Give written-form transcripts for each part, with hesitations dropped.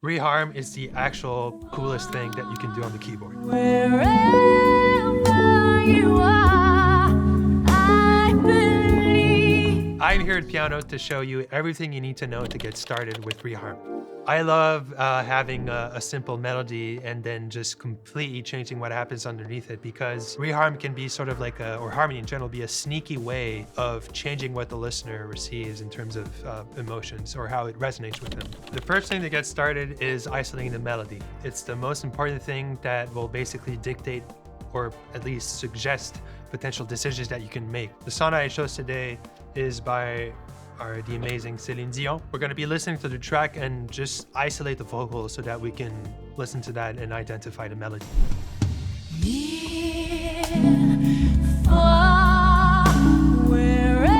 Reharm is the actual coolest thing that you can do on the keyboard. Wherever you are, I believe. I'm here at Pianote to show you everything you need to know to get started with reharm. I love having a simple melody and then just completely changing what happens underneath it, because reharm can be sort of like or harmony in general, be a sneaky way of changing what the listener receives in terms of emotions or how it resonates with them. The first thing to get started is isolating the melody. It's the most important thing that will basically dictate or at least suggest potential decisions that you can make. The song I chose today is by the amazing Celine Dion. We're going to be listening to the track and just isolate the vocals so that we can listen to that and identify the melody. Near, far, wherever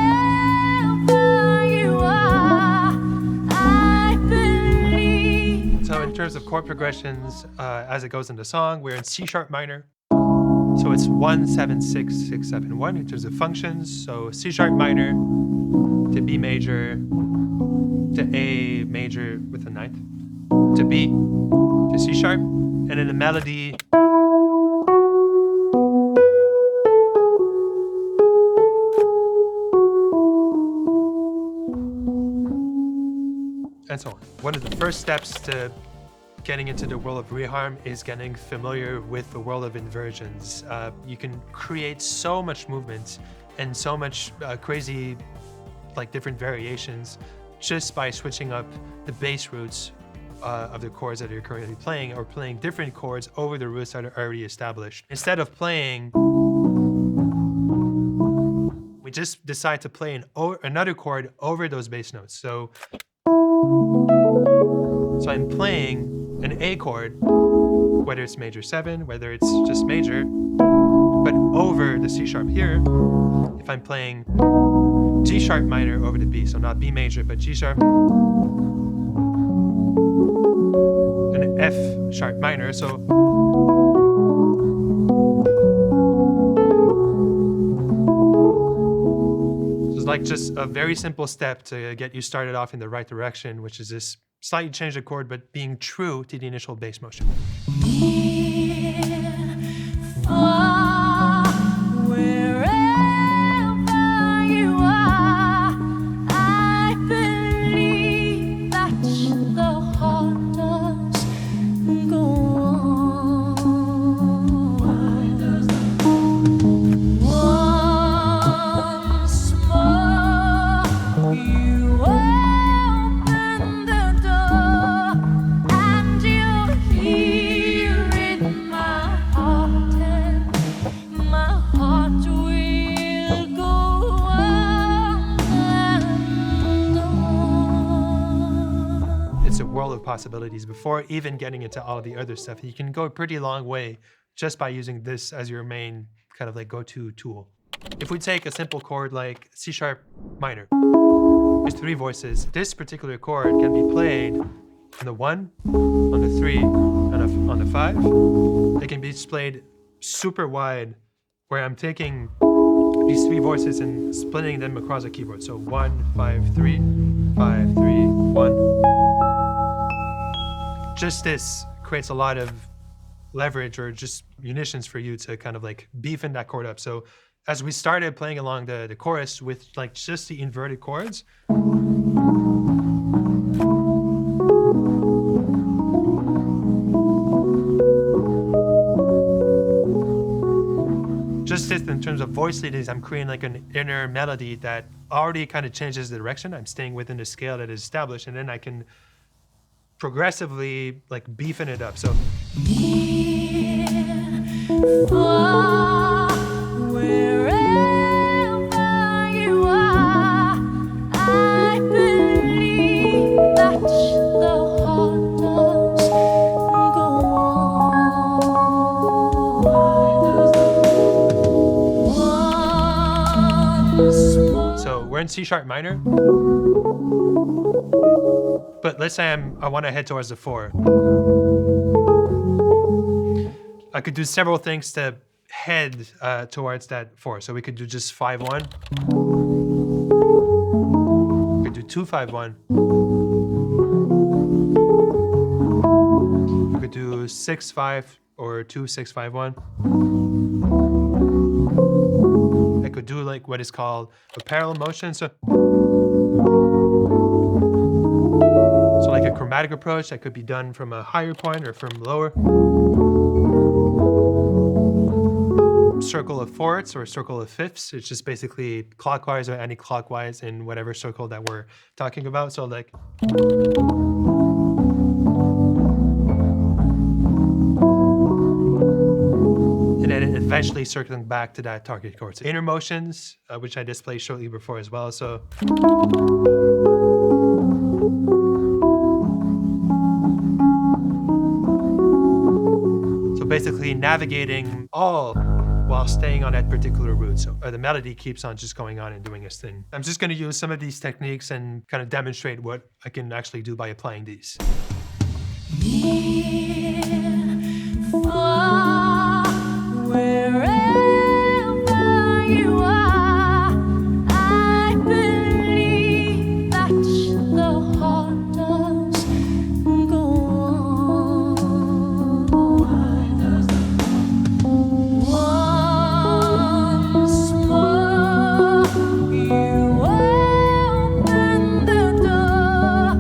you are, I believe. So in terms of chord progressions, as it goes in the song, we're in C sharp minor. So it's 1, 7, 6, 6, 7, 1 in terms of functions. So C sharp minor to B major to A major with a ninth to B to C sharp, and then the melody and so on. One of the first steps to getting into the world of reharm is getting familiar with the world of inversions. You can create so much movement and so much crazy, like different variations, just by switching up the bass roots of the chords that you're currently playing, or playing different chords over the roots that are already established. Instead of playing, we just decide to play another chord over those bass notes. So I'm playing an A chord, whether it's major 7, whether it's just major, but over the C sharp here. If I'm playing G sharp minor over the B, so not B major, but G sharp, an F sharp minor, so it's like just a very simple step to get you started off in the right direction, which is this slightly change the chord, but being true to the initial bass motion. Near, far, wherever you are, I believe that the heart does go on. Once more, you open the door, and you're here in my heart, and my heart will go on and on. It's a world of possibilities. Before even getting into all of the other stuff, you can go a pretty long way just by using this as your main kind of like go-to tool. If we take a simple chord like C sharp minor, there's 3 voices. This particular chord can be played on the 1, on the 3, and on the 5. It can be played super wide, where I'm taking these 3 voices and splitting them across the keyboard. So 1, 5, 3, 5, 3, 1. Just this creates a lot of leverage or just munitions for you to kind of like beefing that chord up. So as we started playing along the chorus with like just the inverted chords, just this in terms of voice leadings, I'm creating like an inner melody that already kind of changes the direction. I'm staying within the scale that is established, and then I can progressively like beefing it up. So Near, far, wherever you are, I believe that the heart does go on. Once more. so we're in C sharp minor, but let's say I want to head towards the 4. I could do several things to head towards that 4. So we could do just 5-1. We could do 2-5-1. 6/5 or 2/6/5/1. I could do like what is called a parallel motion. So like a chromatic approach that could be done from a higher point or from lower. Circle of fourths or circle of fifths. It's just basically clockwise or anti-clockwise in whatever circle that we're talking about. So like. And then eventually circling back to that target chord. So inner motions, which I displayed shortly before as well. So. Basically navigating all while staying on that particular route. So the melody keeps on just going on and doing its thing. I'm just going to use some of these techniques and kind of demonstrate what I can actually do by applying these. Near, far, wherever you are, I believe that the heart does go on. Once more, you open the door,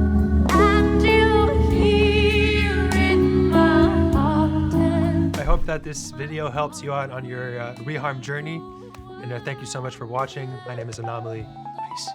and you hear in my heart. I hope that this video helps you out on your reharm journey. And thank you so much for watching. My name is Anomalie. Peace.